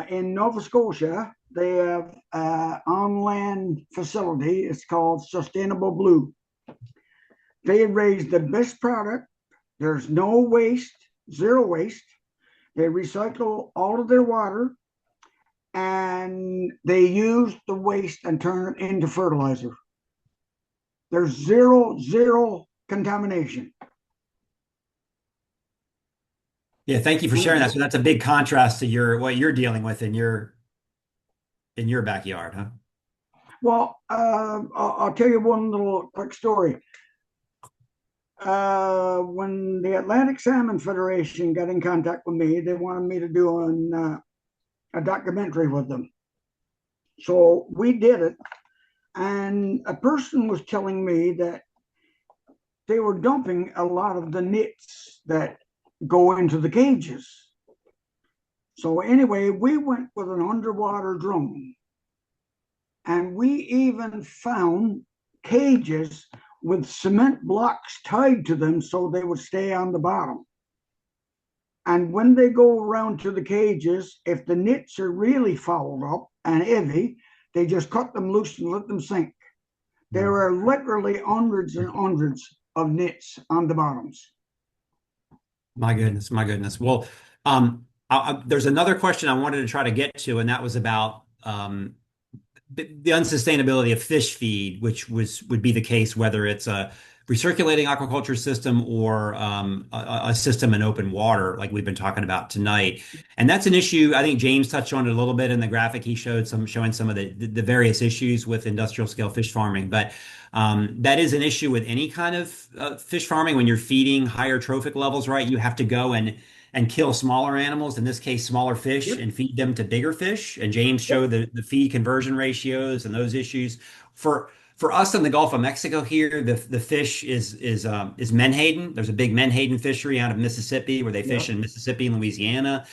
In Nova Scotia, they have an on-land facility. It's called Sustainable Blue. They raise the best product. There's no waste, zero waste. They recycle all of their water and they use the waste and turn it into fertilizer. There's zero contamination. Yeah, thank you for sharing that. So that's a big contrast to what you're dealing with in your backyard, huh? Well, I'll tell you one little quick story. When the Atlantic Salmon Federation got in contact with me, they wanted me to do a documentary with them. So we did it, and a person was telling me that they were dumping a lot of the nits that go into the cages. So anyway, we went with an underwater drone, and we even found cages with cement blocks tied to them so they would stay on the bottom. And when they go around to the cages, if the nits are really fouled up and heavy, they just cut them loose and let them sink. There are literally hundreds and hundreds of nits on the bottoms. My goodness, my goodness. Well, there's another question I wanted to try to get to, and that was about the unsustainability of fish feed, which would be the case whether it's a recirculating aquaculture system or a system in open water, like we've been talking about tonight. And that's an issue. I think James touched on it a little bit in the graphic he showed, showing some of the various issues with industrial scale fish farming. But that is an issue with any kind of fish farming. When you're feeding higher trophic levels, right? You have to go and kill smaller animals, in this case, smaller fish, Yep. and feed them to bigger fish. And James Yep. showed the feed conversion ratios and those issues. For us in the Gulf of Mexico here, the fish is menhaden. There's a big menhaden fishery out of Mississippi where they fish Yep. in Mississippi and Louisiana.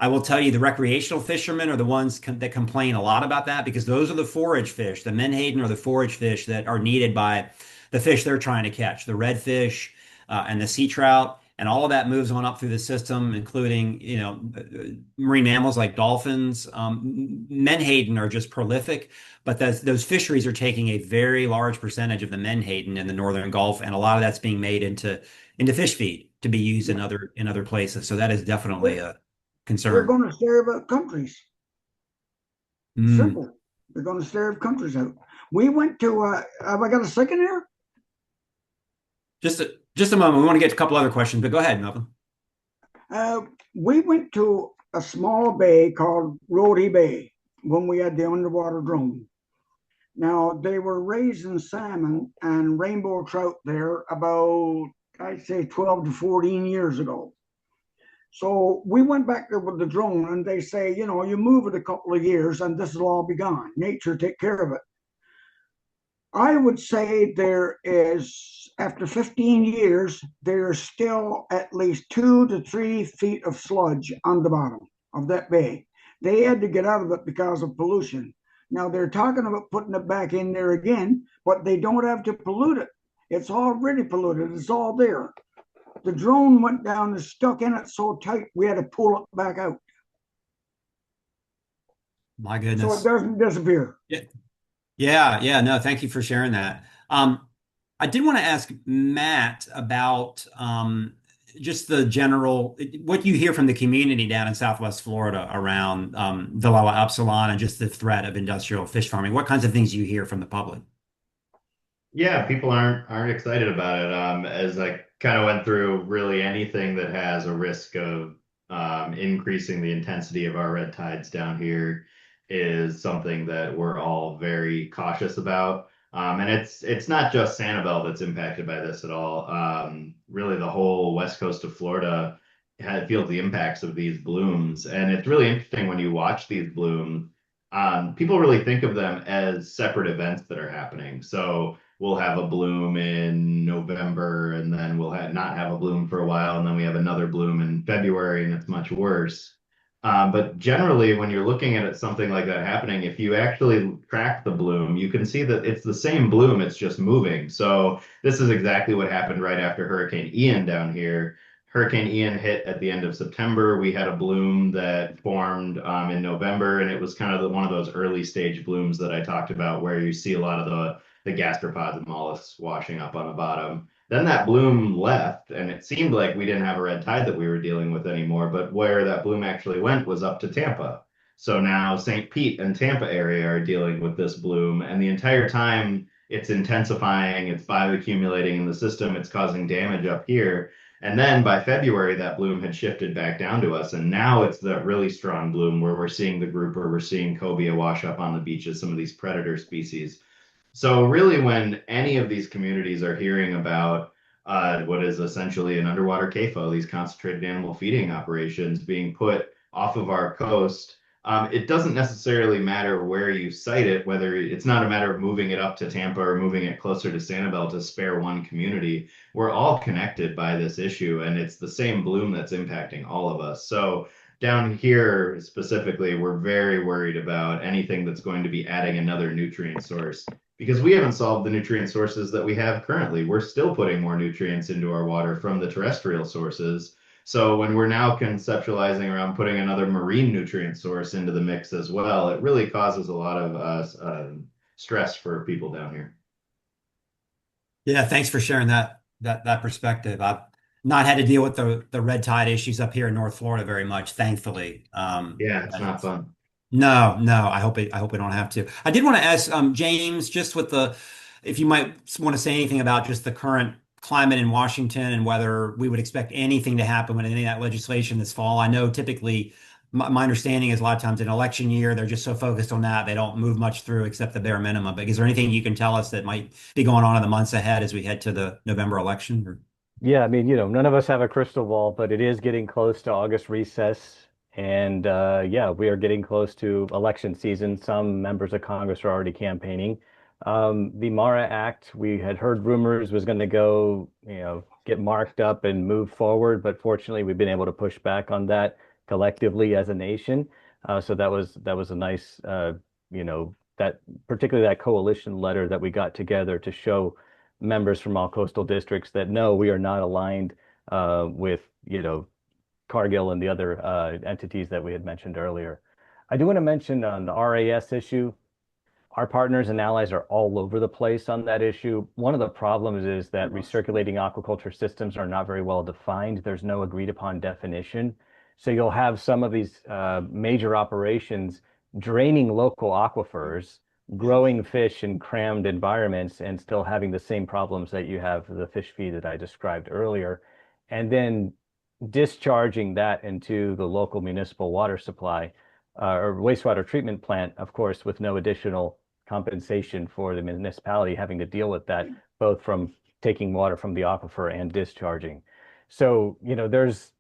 I will tell you, the recreational fishermen are the ones that complain a lot about that because those are the forage fish. The menhaden are the forage fish that are needed by the fish they're trying to catch, the redfish and the sea trout. And all of that moves on up through the system, including, marine mammals like dolphins. Menhaden are just prolific, but those fisheries are taking a very large percentage of the menhaden in the northern Gulf, and a lot of that's being made into fish feed to be used in Yep. other places. So that is definitely a They're concern. going to starve out countries. Mm. Simple. They're going to starve countries out. We went to, have I got a second here? Just a moment. We want to get to a couple other questions, but go ahead, Melvin. We went to a small bay called Rhodey Bay when we had the underwater drone. Now, they were raising salmon and rainbow trout there about, I'd say, 12 to 14 years ago. So we went back there with the drone and they say, you move it a couple of years and this will all be gone. Nature take care of it. I would say there is, after 15 years, there's still at least 2 to 3 feet of sludge on the bottom of that bay. They had to get out of it because of pollution. Now they're talking about putting it back in there again, but they don't have to pollute it. It's already polluted. It's all there. The drone went down and stuck in it so tight we had to pull it back out My so it goodness. doesn't disappear. Yeah. Yeah, yeah, no, thank you for sharing that. I did want to ask Matt about just the general, what you hear from the community down in Southwest Florida around Villela Upsilon and just the threat of industrial fish farming. What kinds of things do you hear from the public? Yeah, people aren't excited about it. As I kind of went through, really anything that has a risk of increasing the intensity of our red tides down here is something that we're all very cautious about. And it's not just Sanibel that's impacted by this at all. Really, the whole west coast of Florida feels the impacts of these blooms, and it's really interesting when you watch these blooms. People really think of them as separate events that are happening. So we'll have a bloom in November and then not have a bloom for a while and then we have another bloom in February and it's much worse. But generally, when you're looking at something like that happening, if you actually track the bloom, you can see that it's the same bloom, it's just moving. So this is exactly what happened right after Hurricane Ian down here. Hurricane Ian hit at the end of September. We had a bloom that formed in November, and it was kind of one of those early stage blooms that I talked about, where you see a lot of the gastropods and mollusks washing up on the bottom. Then that bloom left, and it seemed like we didn't have a red tide that we were dealing with anymore. But where that bloom actually went was up to Tampa. So now St. Pete and Tampa area are dealing with this bloom, and the entire time it's intensifying, it's bioaccumulating in the system, it's causing damage up here. And then by February, that bloom had shifted back down to us. And now it's the really strong bloom where we're seeing the grouper, we're seeing cobia wash up on the beaches, some of these predator species. So really, when any of these communities are hearing about what is essentially an underwater CAFO, these concentrated animal feeding operations being put off of our coast, it doesn't necessarily matter where you site it, whether it's not a matter of moving it up to Tampa or moving it closer to Sanibel to spare one community. We're all connected by this issue, and it's the same bloom that's impacting all of us. So down here specifically, we're very worried about anything that's going to be adding another nutrient source because we haven't solved the nutrient sources that we have currently. We're still putting more nutrients into our water from the terrestrial sources. So when we're now conceptualizing around putting another marine nutrient source into the mix as well, it really causes a lot of stress for people down here. Yeah, thanks for sharing that perspective. I've not had to deal with the red tide issues up here in North Florida very much, thankfully. Yeah, it's not fun. No, no, I hope we don't have to. I did want to ask James, just with if you might want to say anything about just the current climate in Washington and whether we would expect anything to happen with any of that legislation this fall. I know typically my understanding is a lot of times in election year, they're just so focused on that, they don't move much through except the bare minimum. But is there anything you can tell us that might be going on in the months ahead as we head to the November election? Or... Yeah, I mean, none of us have a crystal ball, but it is getting close to August recess. And yeah, we are getting close to election season. Some members of Congress are already campaigning. The MARA Act, we had heard rumors was going to go, get marked up and move forward, but fortunately, we've been able to push back on that collectively as a nation. So that was a nice, that particularly that coalition letter that we got together to show members from all coastal districts that no, we are not aligned with, Cargill and the other entities that we had mentioned earlier. I do want to mention on the RAS issue, our partners and allies are all over the place on that issue. One of the problems is that recirculating aquaculture systems are not very well defined. There's no agreed upon definition. So you'll have some of these major operations draining local aquifers, growing fish in crammed environments, and still having the same problems that you have the fish feed that I described earlier. And then discharging that into the local municipal water supply or wastewater treatment plant, of course, with no additional compensation for the municipality having to deal with that, both from taking water from the aquifer and discharging. So, there's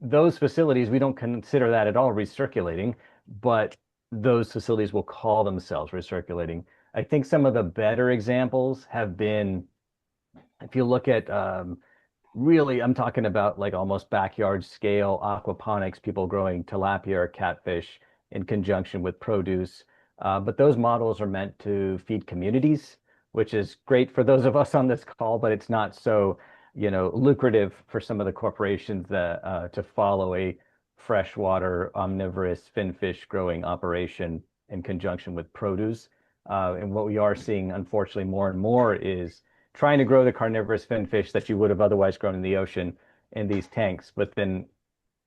those facilities, we don't consider that at all recirculating, but those facilities will call themselves recirculating. I think some of the better examples have been, if you look at really, I'm talking about like almost backyard scale aquaponics, people growing tilapia or catfish in conjunction with produce. But those models are meant to feed communities, which is great for those of us on this call, but it's not so, lucrative for some of the corporations that to follow a freshwater omnivorous finfish growing operation in conjunction with produce. And what we are seeing, unfortunately, more and more is trying to grow the carnivorous finfish that you would have otherwise grown in the ocean in these tanks. But then,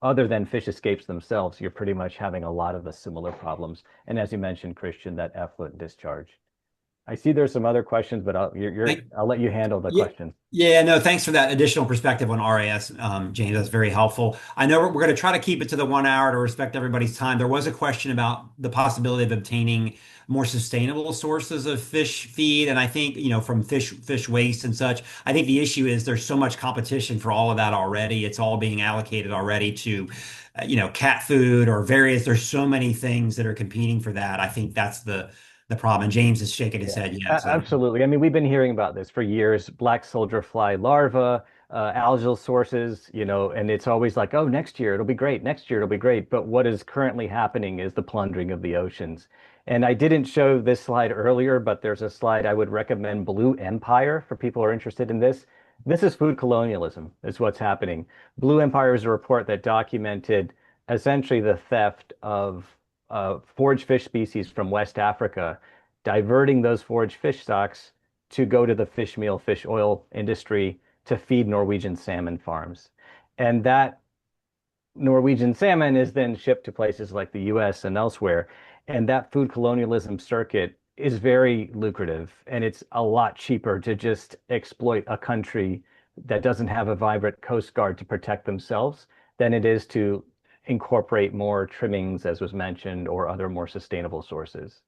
other than fish escapes themselves, you're pretty much having a lot of the similar problems. And as you mentioned, Christian, that effluent discharge. I see there's some other questions, but I'll let you handle the Yeah, questions. yeah, no, thanks for that additional perspective on RAS, James. That's very helpful. I know we're going to try to keep it to the 1 hour to respect everybody's time. There was a question about the possibility of obtaining more sustainable sources of fish feed, and I think, from fish waste and such. I think the issue is there's so much competition for all of that already. It's all being allocated already to, cat food or various. There's so many things that are competing for that. I think that's the problem. And James is shaking his Yeah, head. Yeah, so. absolutely. I mean, we've been hearing about this for years, black soldier fly larvae, algal sources, and it's always like, oh, next year it'll be great. Next year it'll be great. But what is currently happening is the plundering of the oceans. And I didn't show this slide earlier, but there's a slide I would recommend, Blue Empire, for people who are interested in this. This is food colonialism, is what's happening. Blue Empire is a report that documented essentially the theft of forage fish species from West Africa, diverting those forage fish stocks to go to the fish meal, fish oil industry to feed Norwegian salmon farms. And that Norwegian salmon is then shipped to places like the US and elsewhere. And that food colonialism circuit is very lucrative. And it's a lot cheaper to just exploit a country that doesn't have a vibrant coast guard to protect themselves than it is to incorporate more trimmings, as was mentioned, or other more sustainable sources.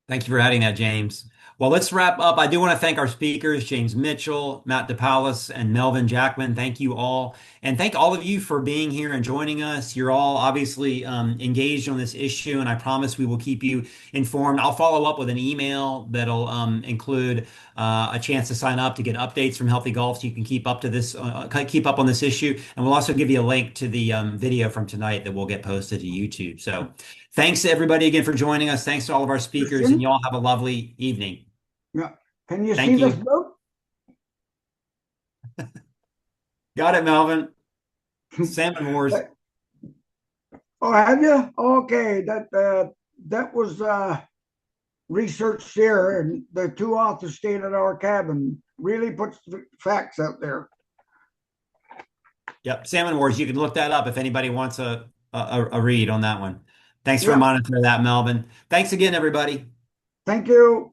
Thank you for adding that, James. Well, let's wrap up. I do want to thank our speakers, James Mitchell, Matt DePaula, and Melvin Jackman. Thank you all. And thank all of you for being here and joining us. You're all obviously engaged on this issue, and I promise we will keep you informed. I'll follow up with an email that'll include a chance to sign up to get updates from Healthy Golf so you can keep up on this issue. And we'll also give you a link to the video from tonight that will get posted to YouTube. So thanks to everybody again for joining us. Thanks to all of our speakers, and Christian? you all have a lovely evening. Yeah. Can you see Thank this you. boat? Got it, Melvin. Salmon Wars. Oh, have you? Okay, that was research there, and the two authors stayed at our cabin. Really puts the facts out there. Yep, Salmon Wars. You can look that up if anybody wants a read on that one. Thanks for Yeah. monitoring that, Melvin. Thanks again, everybody. Thank you.